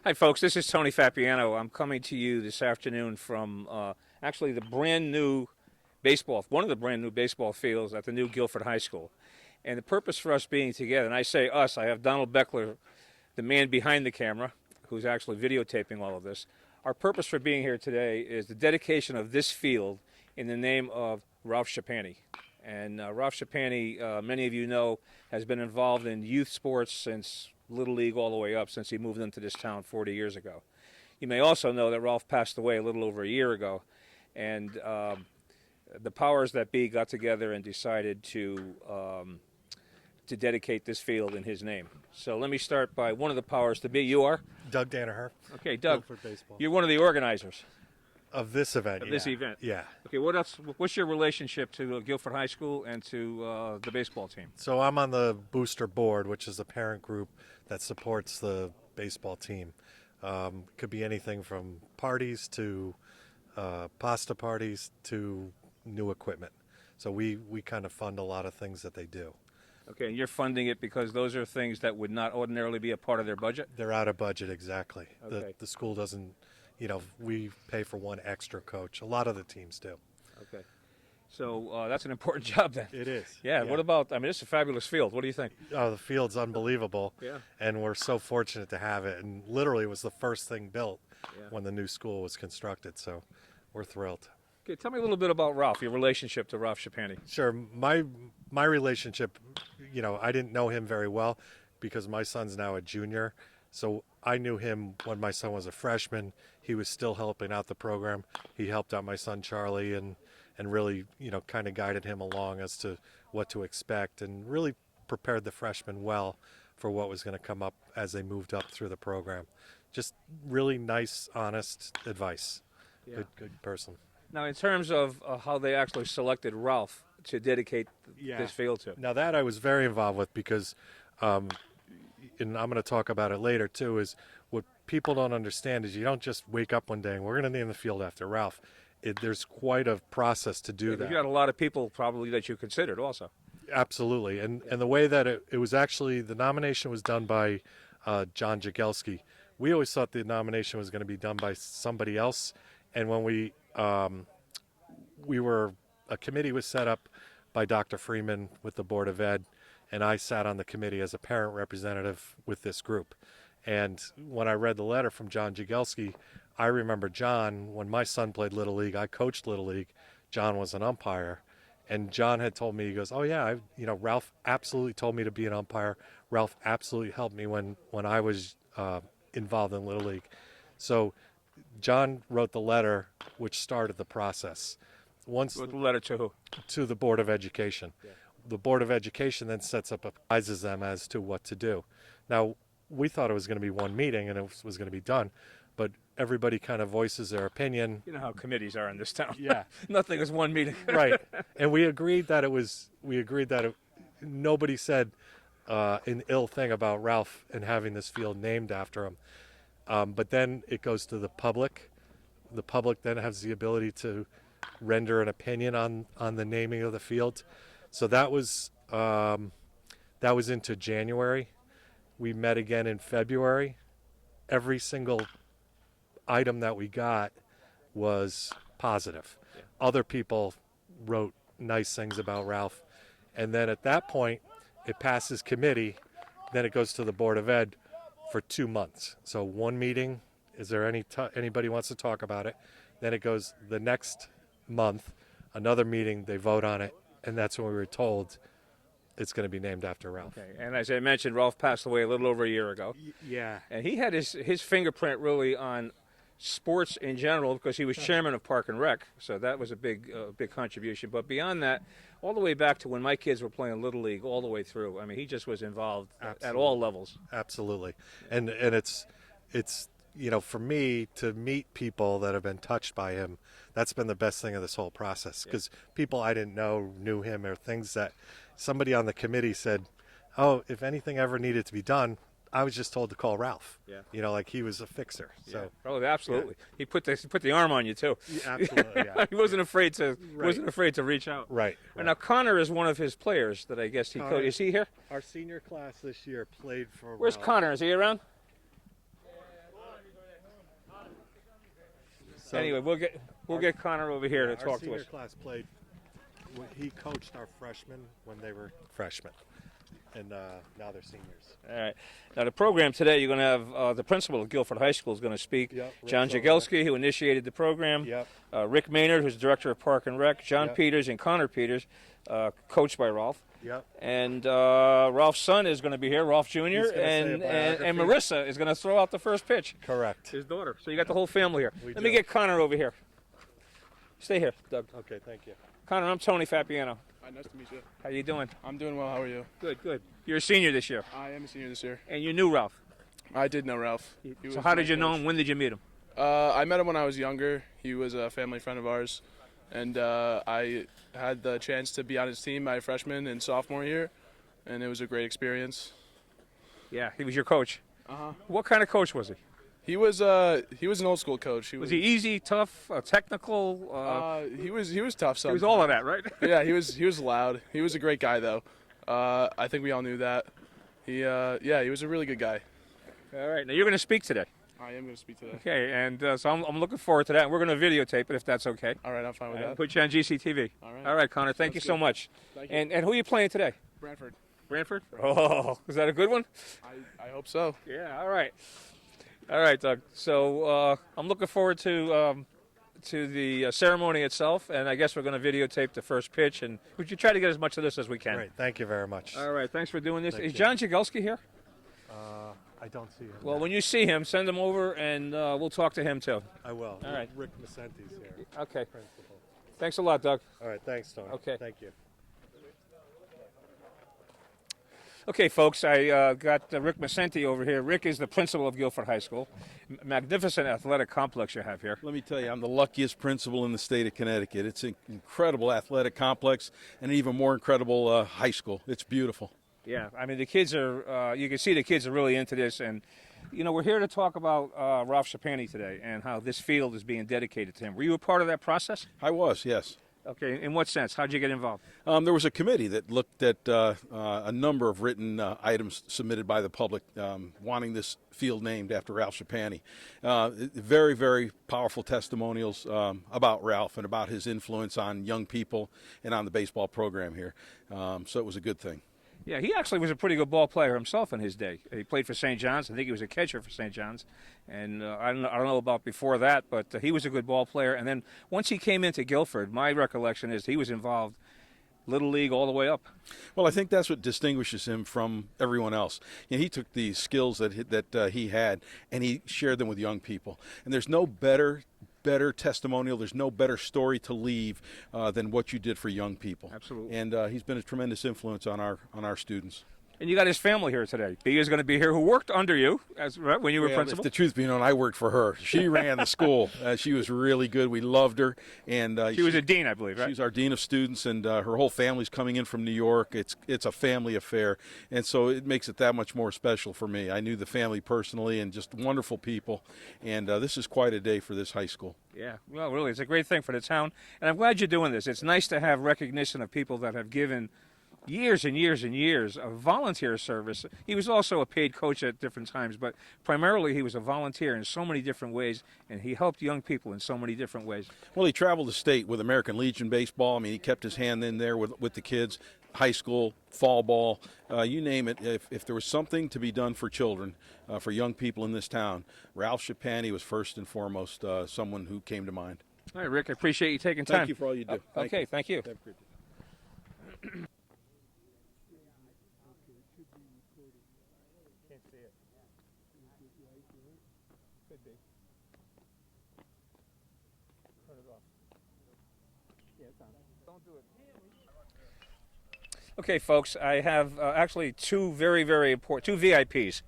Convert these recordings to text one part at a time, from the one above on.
Hi, folks. This is Tony Fapiano. I'm coming to you this afternoon from actually the brand new one of the brand new baseball fields at the new Guilford High School. And the purpose for us being together, and I say us, I have Donald Beckler, the man behind the camera, who's actually videotaping all of this. Our purpose for being here today is the dedication of this field in the name of Ralph Shipani. And Ralph Shipani, many of you know, has been involved in youth sports since Little League all the way up, since he moved into this town 40 years ago. You may also know that Ralph passed away a little over a year ago, and the powers that be got together and decided to dedicate this field in his name. So let me start by one of the powers to be. You are? Doug Danaher. Okay, Doug, Guilford Baseball. you're one of the organizers Of this event, of this event. Yeah. Okay, what else? What's your relationship to Guilford High School and to the baseball team? So I'm on the booster board, which is a parent group that supports the baseball team. Could be anything from parties to pasta parties to new equipment. So we kind of fund a lot of things that they do. Okay, and you're funding it because those are things that would not ordinarily be a part of their budget? They're out of budget, exactly. Okay. The school doesn't, we pay for one extra coach. A lot of the teams do. Okay. So that's an important job then. It is. Yeah, what about, this is a fabulous field. What do you think? Oh, the field's unbelievable. Yeah. And we're so fortunate to have it. And literally it was the first thing built when the new school was constructed. So we're thrilled. Okay, tell me a little bit about Ralph, your relationship to Ralph Shipani. Sure. My relationship, I didn't know him very well because my son's now a junior. So I knew him when my son was a freshman. He was still helping out the program. He helped out my son Charlie and really, kind of guided him along as to what to expect and really prepared the freshmen well for what was going to come up as they moved up through the program. Just really nice, honest advice. Yeah. Good person. Now, in terms of how they actually selected Ralph to dedicate this field to. Now that I was very involved with because, and I'm going to talk about it later too, is what people don't understand is you don't just wake up one day and we're going to name the field after Ralph. There's quite a process to do that. You got a lot of people probably that you considered also. Absolutely. And the way that it was actually, the nomination was done by John Jagelski. We always thought the nomination was going to be done by somebody else. And when a committee was set up by Dr. Freeman with the Board of Ed, and I sat on the committee as a parent representative with this group. And when I read the letter from John Jagelski, I remember John, when my son played Little League, I coached Little League. John was an umpire. And John had told me, he goes, oh yeah, Ralph absolutely told me to be an umpire. Ralph absolutely helped me when I was involved in Little League. So John wrote the letter which started the process. Wrote the letter to who? To the Board of Education. Yeah. The Board of Education then sets up, advises them as to what to do. Now, we thought it was going to be one meeting and it was going to be done, but everybody kind of voices their opinion. You know how committees are in this town. Yeah. Nothing is one meeting. Right. And we agreed that nobody said an ill thing about Ralph and having this field named after him. But then it goes to the public. The public then has the ability to render an opinion on the naming of the field. So that was into January. We met again in February. Every single item that we got was positive. Yeah. Other people wrote nice things about Ralph. And then at that point, it passes committee. Then it goes to the Board of Ed for 2 months. So one meeting, is there anybody wants to talk about it? Then it goes the next month, another meeting, they vote on it, and that's when we were told it's going to be named after Ralph. Okay. And as I mentioned, Ralph passed away a little over a year ago. Yeah. And he had his fingerprint really on sports in general because he was chairman of Park and Rec, so that was a big contribution. But beyond that, all the way back to when my kids were playing Little League, all the way through. He just was involved at all levels. Absolutely. And it's for me to meet people that have been touched by him, that's been the best thing of this whole process because people I didn't know knew him, or things that somebody on the committee said, oh, if anything ever needed to be done, I was just told to call Ralph. Yeah. Like he was a fixer. So. Yeah. Oh, absolutely. Yeah. He put the arm on you too. Yeah, absolutely. Yeah. He wasn't afraid to reach out. Right. And now Connor is one of his players that I guess he coached. Is he here? Our senior class this year played for. Where's Connor? Is he around? So, Anyway, we'll get Connor over here to our talk to senior us. class played. He coached our freshmen when they were freshmen, and now they're seniors. All right. Now, the program today, you're going to have the principal of Guilford High School is going to speak. Yep, John Rick's over Jagelski, who initiated the program. Yep. Rick Maynard, who's director of Park and Rec. John Yep. Peters and Connor Peters, coached by Ralph. Yep. And Ralph's son is going to be here, Ralph Jr. He's gonna say a And biography. Marissa is going to throw out the first pitch. Correct. His daughter. So you got the whole family here. We Let me do. get Connor over here. Stay here, Doug. Okay, thank you. Connor, I'm Tony Fapiano. Hi, nice to meet you. How you doing? I'm doing well. How are you? Good, good. You're a senior this year, I am a senior this year. and you knew Ralph. I did know Ralph. He So was how my did you know coach. him? When did you meet him? I met him when I was younger. He was a family friend of ours, and I had the chance to be on his team my freshman and sophomore year, and it was a great experience. Yeah, he was your coach. Uh-huh. What kind of coach was he? He was an old school coach. Was he easy, tough, technical? He was tough. He Sometimes. was all of that, right? Yeah, he was loud. He was a great guy though. I think we all knew that. He was a really good guy. All right. Now you're going to speak today. I am going to speak today. Okay, and so I'm looking forward to that. And we're going to videotape it if that's okay. All right, I'm fine with And that. put you on GCTV. All right. Connor. Thank you Sounds so good. much. Thank you. And who are you playing today? Brantford. Brantford? Oh, is that a good one? I hope so. Yeah. All right. All right, Doug. So I'm looking forward to the ceremony itself, and I guess we're going to videotape the first pitch, and we should try to get as much of this as we can. Great. Thank you very much. All right. Thanks for doing this. Thank Is you. John Jagelski here? I don't see him. Well, when you see him, send him over, and we'll talk to him too. I will. All right. Rick Masenti's here. Okay. Principal. Thanks a lot, Doug. All right. Thanks, Tony. Okay. Thank you. Okay, folks, I got Rick Masenti over here. Rick is the principal of Guilford High School. Magnificent athletic complex you have here. Let me tell you, I'm the luckiest principal in the state of Connecticut. It's an incredible athletic complex and an even more incredible high school. It's beautiful. Yeah, I mean, the kids are, you can see the kids are really into this. And, you know, we're here to talk about Ralph Shipani today and how this field is being dedicated to him. Were you a part of that process? I was, yes. Okay, in what sense? How'd you get involved? There was a committee that looked at a number of written items submitted by the public wanting this field named after Ralph Shipani. Very, very powerful testimonials about Ralph and about his influence on young people and on the baseball program here. So it was a good thing. Yeah, he actually was a pretty good ball player himself in his day. He played for St. John's. I think he was a catcher for St. John's. And I don't know about before that, but he was a good ball player. And then once he came into Guilford, my recollection is he was involved Little League all the way up. Well, I think that's what distinguishes him from everyone else. You know, he took the skills that he had and he shared them with young people. And there's no better testimonial, there's no better story to leave than what you did for young people. Absolutely. And he's been a tremendous influence on our students. And you got his family here today. Bea is going to be here, who worked under you right, when you were Well, principal. if the truth be known, I worked for her. She ran the school. She was really good. We loved her. And She was a dean, I believe, right? She's our dean of students, and her whole family's coming in from New York. It's a family affair, and so it makes it that much more special for me. I knew the family personally, and just wonderful people. And this is quite a day for this high school. Yeah, well, really, it's a great thing for the town. And I'm glad you're doing this. It's nice to have recognition of people that have given years and years and years of volunteer service. He was also a paid coach at different times, but primarily he was a volunteer in so many different ways, and he helped young people in so many different ways. Well, he traveled the state with American Legion baseball. I mean, he kept his hand in there with the kids, high school, fall ball, you name it. If there was something to be done for children, for young people in this town, Ralph Shipani was first and foremost someone who came to mind. All right, Rick, I appreciate you taking time. Thank you for all you do. Okay, thank you. Have a great day. Okay, folks, I have actually two very, very important, two VIPs.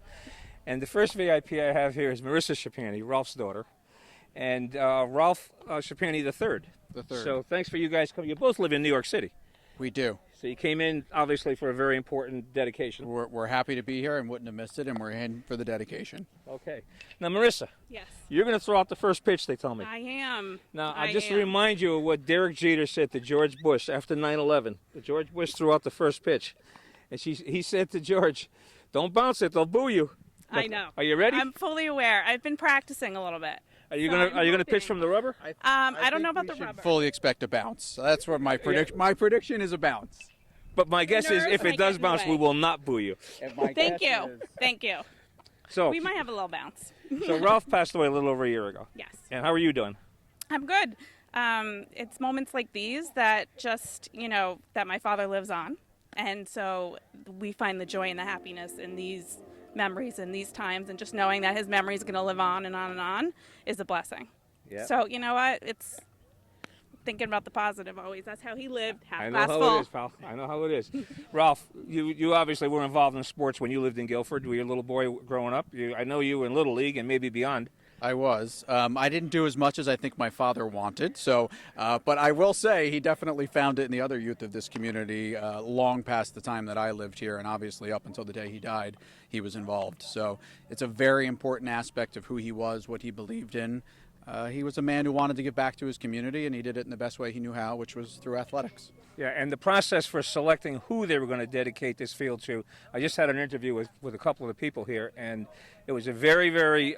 And the first VIP I have here is Marissa Shipani, Ralph's daughter, and Ralph Shipani the third. The third. So thanks for you guys coming. You both live in New York City. We do. So you came in, obviously, for a very important dedication. We're happy to be here and wouldn't have missed it, and we're in for the dedication. Okay. Now, Marissa, Yes, you're going to throw out the first pitch, they tell me. I am. Now, I I'll just am. remind you of what Derek Jeter said to George Bush after 9/11. George Bush threw out the first pitch. And he said to George, "Don't bounce it, they'll boo you." I know. Are you ready? I'm fully aware. I've been practicing a little bit. Are you gonna pitch from the rubber? I don't know about we the should rubber. fully expect a bounce. So that's what my prediction. My prediction is a bounce. But my guess is nerves if might it does get in the bounce, we way. will not boo you. Thank you. Thank you. So, We might have a little bounce. so Ralph passed away a little over a year ago. Yes. And how are you doing? I'm good. It's moments like these that just, that my father lives on. And so we find the joy and the happiness in these memories and these times. And just knowing that his memory is going to live on and on and on is a blessing. Yeah. So, you know what? It's thinking about the positive always. That's how he lived. Half I know glass how full. it is, pal. I know how it is. Ralph, you obviously were involved in sports when you lived in Guilford. Were you a little boy growing up? I know you were in Little League and maybe beyond. I was. I didn't do as much as I think my father wanted. So, but I will say he definitely found it in the other youth of this community long past the time that I lived here, and obviously up until the day he died, he was involved. So it's a very important aspect of who he was, what he believed in. He was a man who wanted to give back to his community, and he did it in the best way he knew how, which was through athletics. Yeah, and the process for selecting who they were going to dedicate this field to, I just had an interview with a couple of the people here, and it was a very, very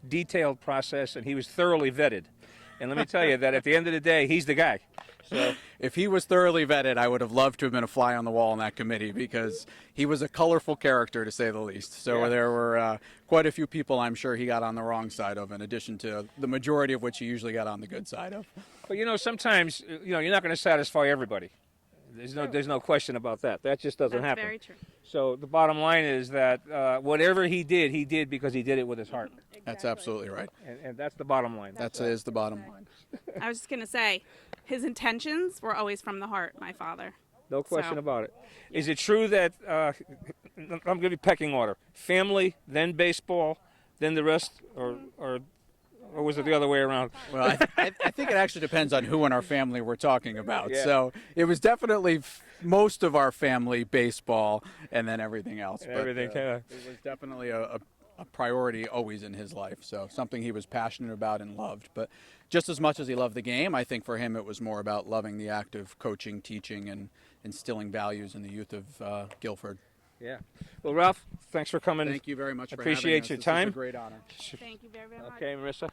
detailed process, and he was thoroughly vetted. And let me tell you that at the end of the day, he's the guy. So If he was thoroughly vetted, I would have loved to have been a fly on the wall in that committee because he was a colorful character, to say the least. So Yeah. there were quite a few people I'm sure he got on the wrong side of, in addition to the majority of which he usually got on the good side of. But sometimes you're not going to satisfy everybody. There's no question about that. That just doesn't That's happen. very true. So the bottom line is that whatever he did because he did it with his heart, That's absolutely right. and that's the bottom line. That is the bottom line. I was just going to say, his intentions were always from the heart, my father. No question So- about it. Is it true that I'm going to be pecking order? Family, then baseball, then the rest, or was it the other way around? Well, I think it actually depends on who in our family we're talking about. Yeah. So it was definitely most of our family baseball, and then everything else. But, Everything kinda- it was definitely a priority always in his life. So something he was passionate about and loved. But just as much as he loved the game, I think for him it was more about loving the act of coaching, teaching, and instilling values in the youth of Guilford. Yeah. Well, Ralph, thanks for coming. Thank you very much for Appreciate having us. your This time. is a great honor. Thank you very, very much. Okay, Marissa.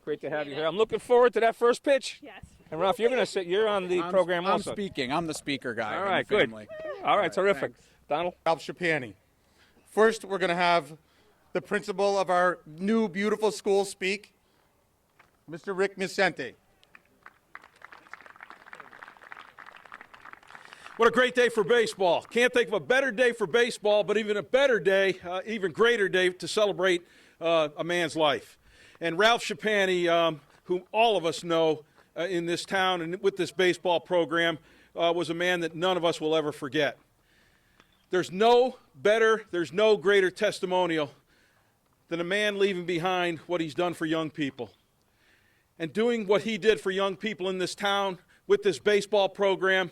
Great to have you here. I'm looking forward to that first pitch. Yes. And Ralph, you're on the program I'm also. speaking. I'm the speaker guy. All in the right, good. family. All right, terrific. thanks. Donald? Ralph Shipani. First, we're going to have the principal of our new beautiful school speak, Mr. Rick Misente. What a great day for baseball. Can't think of a better day for baseball, but even a better day, even greater day to celebrate a man's life. And Ralph Shipani, whom all of us know in this town and with this baseball program, was a man that none of us will ever forget. There's no greater testimonial than a man leaving behind what he's done for young people. And doing what he did for young people in this town with this baseball program,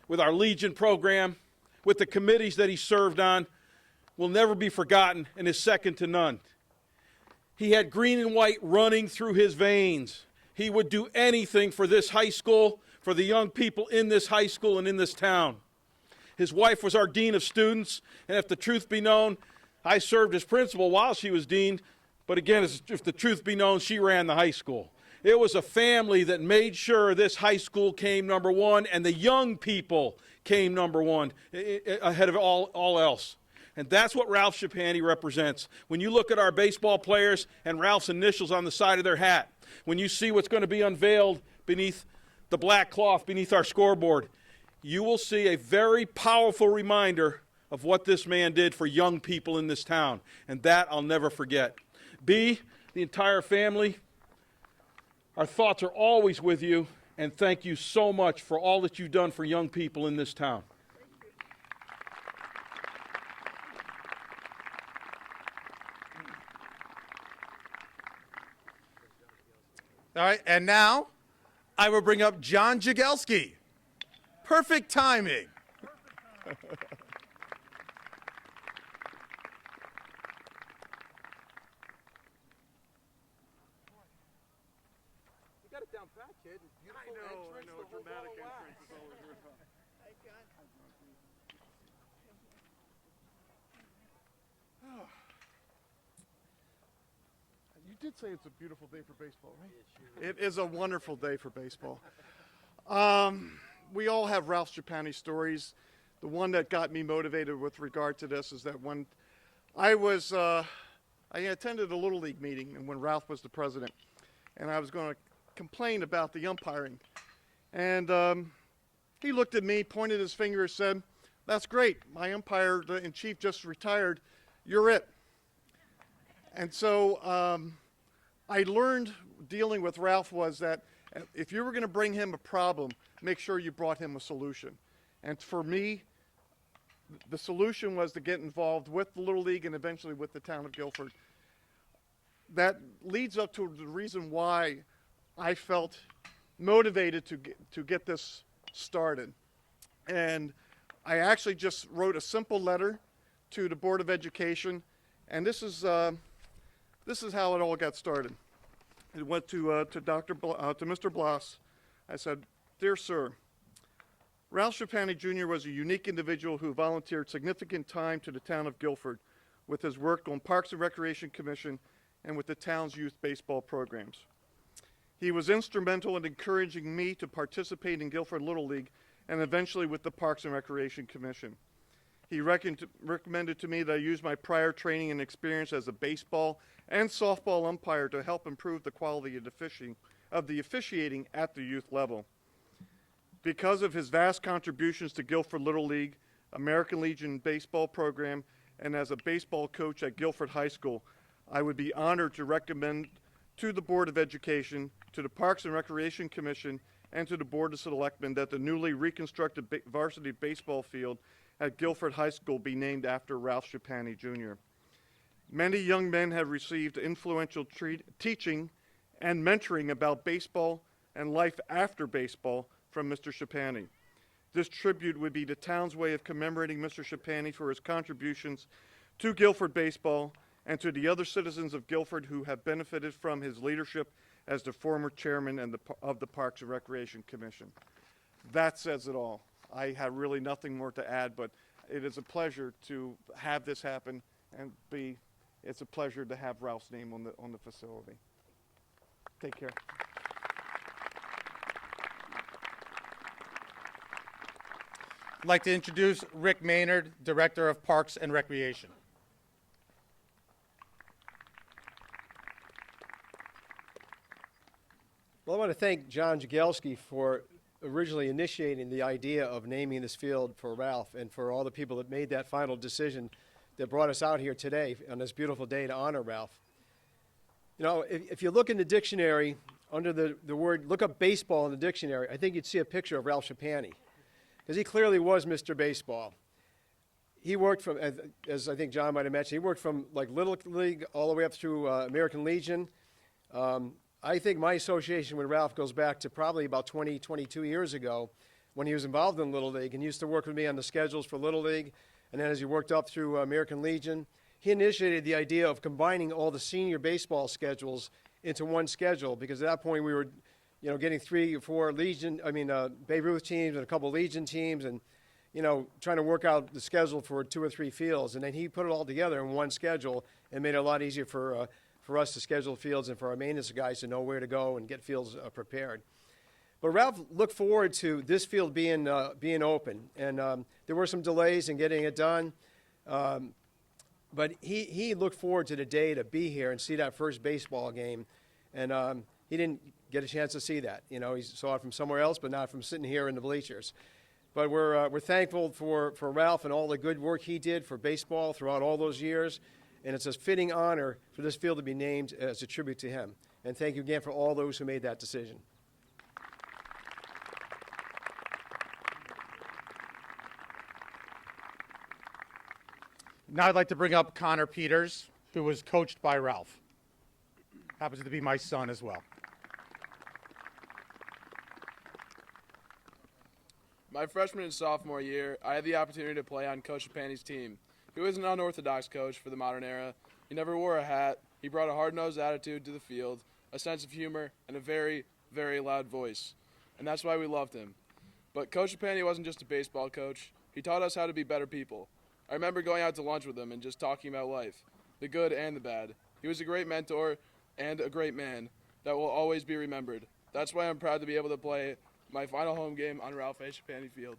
with our Legion program, with the committees that he served on, will never be forgotten and is second to none. He had green and white running through his veins. He would do anything for this high school, for the young people in this high school and in this town. His wife was our dean of students, and if the truth be known, I served as principal while she was dean, but again, if the truth be known, she ran the high school. It was a family that made sure this high school came number one and the young people came number one ahead of all else. And that's what Ralph Shipani represents. When you look at our baseball players and Ralph's initials on the side of their hat, when you see what's going to be unveiled beneath the black cloth, beneath our scoreboard, you will see a very powerful reminder of what this man did for young people in this town. And that I'll never forget. B, the entire family, our thoughts are always with you, and thank you so much for all that you've done for young people in this town. All right, and now I will bring up John Jagelski. Perfect timing. did say it's a beautiful day for baseball, right? It is a wonderful day for baseball. We all have Ralph Shipani stories. The one that got me motivated with regard to this is that when I attended a Little League meeting and when Ralph was the president, and I was going to complain about the umpiring. And he looked at me, pointed his finger, and said, "That's great. My umpire-in-chief just retired. You're it." And so I learned dealing with Ralph was that if you were going to bring him a problem, make sure you brought him a solution. And for me, the solution was to get involved with the Little League and eventually with the town of Guilford. That leads up to the reason why I felt motivated to get this started. And I actually just wrote a simple letter to the Board of Education, and this is how it all got started. It went to Mr. Bloss. I said, "Dear sir, Ralph Shipani Jr. was a unique individual who volunteered significant time to the town of Guilford with his work on Parks and Recreation Commission and with the town's youth baseball programs. He was instrumental in encouraging me to participate in Guilford Little League and eventually with the Parks and Recreation Commission. He recommended to me that I use my prior training and experience as a baseball and softball umpire to help improve the quality of the officiating at the youth level. Because of his vast contributions to Guilford Little League, American Legion baseball program, and as a baseball coach at Guilford High School, I would be honored to recommend to the Board of Education, to the Parks and Recreation Commission, and to the Board of Selectmen that the newly reconstructed varsity baseball field at Guilford High School be named after Ralph Shipani Jr. Many young men have received influential teaching and mentoring about baseball and life after baseball from Mr. Shipani. This tribute would be the town's way of commemorating Mr. Shipani for his contributions to Guilford baseball and to the other citizens of Guilford who have benefited from his leadership as the former chairman of the Parks and Recreation Commission." That says it all. I have really nothing more to add, but it is a pleasure to have this happen, and it's a pleasure to have Ralph's name on the facility. Take care. I'd like to introduce Rick Maynard, Director of Parks and Recreation. Well, I want to thank John Jagielski for originally initiating the idea of naming this field for Ralph and for all the people that made that final decision that brought us out here today on this beautiful day to honor Ralph. You know, if you look in the dictionary, under the word, look up baseball in the dictionary, I think you'd see a picture of Ralph Shipani, because he clearly was Mr. Baseball. He worked from, as I think John might have mentioned, he worked from like Little League all the way up through American Legion. I think my association with Ralph goes back to probably about 22 years ago when he was involved in Little League and used to work with me on the schedules for Little League. And then as he worked up through American Legion, he initiated the idea of combining all the senior baseball schedules into one schedule, because at that point we were, getting 3 or 4 Babe Ruth teams and a couple Legion teams, and trying to work out the schedule for 2 or 3 fields. And then he put it all together in one schedule and made it a lot easier for us to schedule fields and for our maintenance guys to know where to go and get fields prepared. But Ralph looked forward to this field being open, and there were some delays in getting it done. But he looked forward to the day to be here and see that first baseball game, and he didn't get a chance to see that. He saw it from somewhere else, but not from sitting here in the bleachers. But we're thankful for Ralph and all the good work he did for baseball throughout all those years, and it's a fitting honor for this field to be named as a tribute to him. And thank you again for all those who made that decision. Now I'd like to bring up Connor Peters, who was coached by Ralph. Happens to be my son as well. My freshman and sophomore year, I had the opportunity to play on Coach Shipani's team. He was an unorthodox coach for the modern era. He never wore a hat. He brought a hard-nosed attitude to the field, a sense of humor, and a very, very loud voice. And that's why we loved him. But Coach Shipani wasn't just a baseball coach. He taught us how to be better people. I remember going out to lunch with him and just talking about life, the good and the bad. He was a great mentor and a great man that will always be remembered. That's why I'm proud to be able to play my final home game on Ralph A. Shipani Field.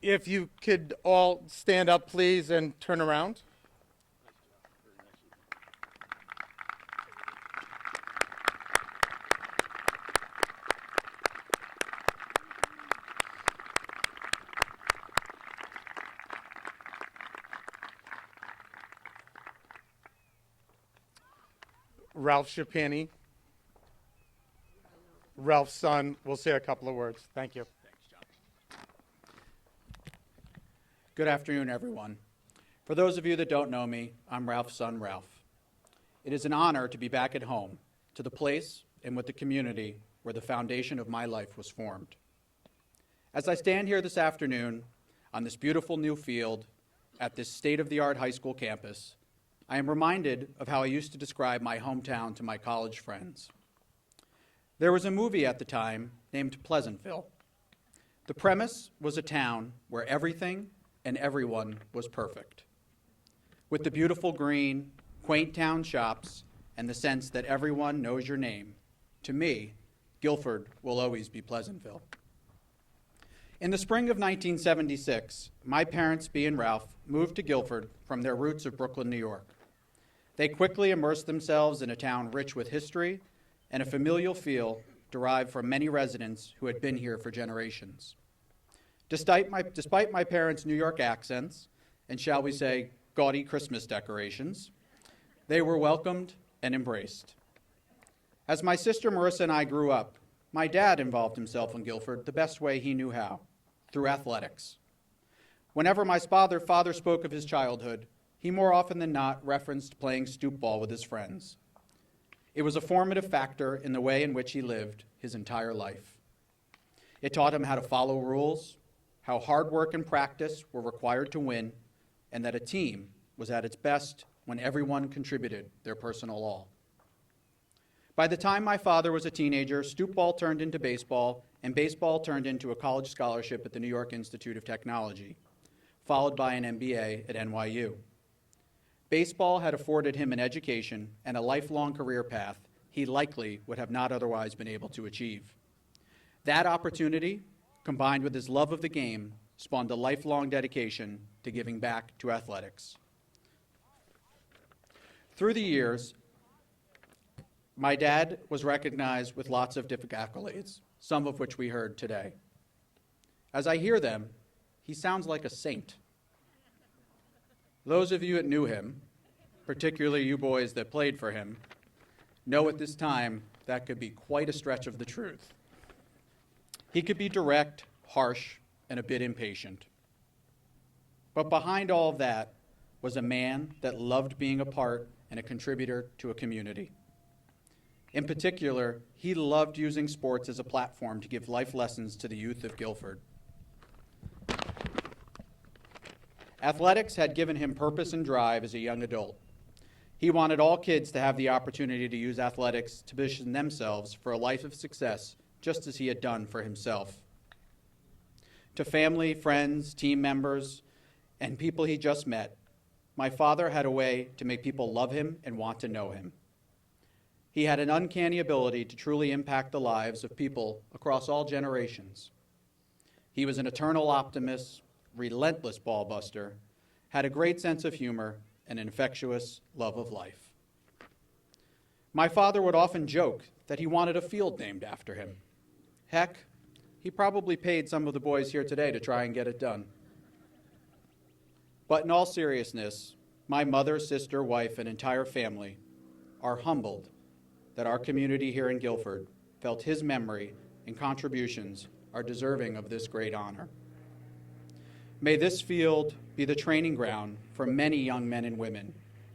If you could all stand up, please, and turn around. Ralph Shipani, Ralph's son, will say a couple of words. Thank you. Good afternoon, everyone. For those of you that don't know me, I'm Ralph's son, Ralph. It is an honor to be back at home, to the place and with the community where the foundation of my life was formed. As I stand here this afternoon on this beautiful new field at this state-of-the-art high school campus, I am reminded of how I used to describe my hometown to my college friends. There was a movie at the time named Pleasantville. The premise was a town where everything and everyone was perfect. With the beautiful green, quaint town shops, and the sense that everyone knows your name, to me, Guilford will always be Pleasantville. In the spring of 1976, my parents, Bea and Ralph, moved to Guilford from their roots of Brooklyn, New York. They quickly immersed themselves in a town rich with history and a familial feel derived from many residents who had been here for generations. Despite my parents' New York accents and, shall we say, gaudy Christmas decorations, they were welcomed and embraced. As my sister Marissa and I grew up, my dad involved himself in Guilford the best way he knew how, through athletics. Whenever my father spoke of his childhood, he more often than not referenced playing stoop ball with his friends. It was a formative factor in the way in which he lived his entire life. It taught him how to follow rules, how hard work and practice were required to win, and that a team was at its best when everyone contributed their personal all. By the time my father was a teenager, stoop ball turned into baseball, and baseball turned into a college scholarship at the New York Institute of Technology, followed by an MBA at NYU. Baseball had afforded him an education and a lifelong career path he likely would have not otherwise been able to achieve. That opportunity, combined with his love of the game, spawned a lifelong dedication to giving back to athletics. Through the years, my dad was recognized with lots of different accolades, some of which we heard today. As I hear them, he sounds like a saint. Those of you that knew him, particularly you boys that played for him, know at this time that could be quite a stretch of the truth. He could be direct, harsh, and a bit impatient. But behind all of that was a man that loved being a part and a contributor to a community. In particular, he loved using sports as a platform to give life lessons to the youth of Guilford. Athletics had given him purpose and drive as a young adult. He wanted all kids to have the opportunity to use athletics to position themselves for a life of success, just as he had done for himself. To family, friends, team members, and people he just met, my father had a way to make people love him and want to know him. He had an uncanny ability to truly impact the lives of people across all generations. He was an eternal optimist, relentless ball buster, had a great sense of humor, and an infectious love of life. My father would often joke that he wanted a field named after him. Heck, he probably paid some of the boys here today to try and get it done. But in all seriousness, my mother, sister, wife, and entire family are humbled that our community here in Guilford felt his memory and contributions are deserving of this great honor. May this field be the training ground for many young men and women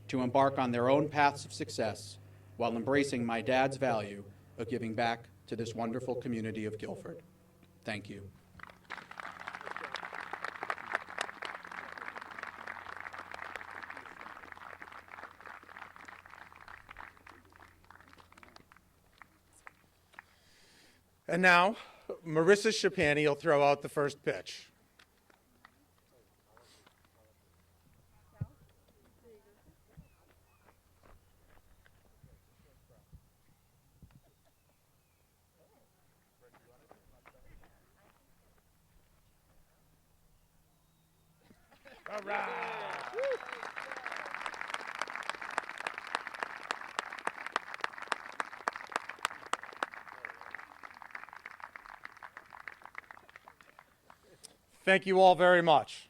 to embark on their own paths of success while embracing my dad's value of giving back to this wonderful community of Guilford. Thank you. And now, Marissa Shipani will throw out the first pitch. All right. Thank you all very much.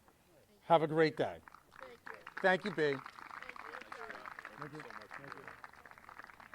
Have a great day. Thank you, B. Thank you.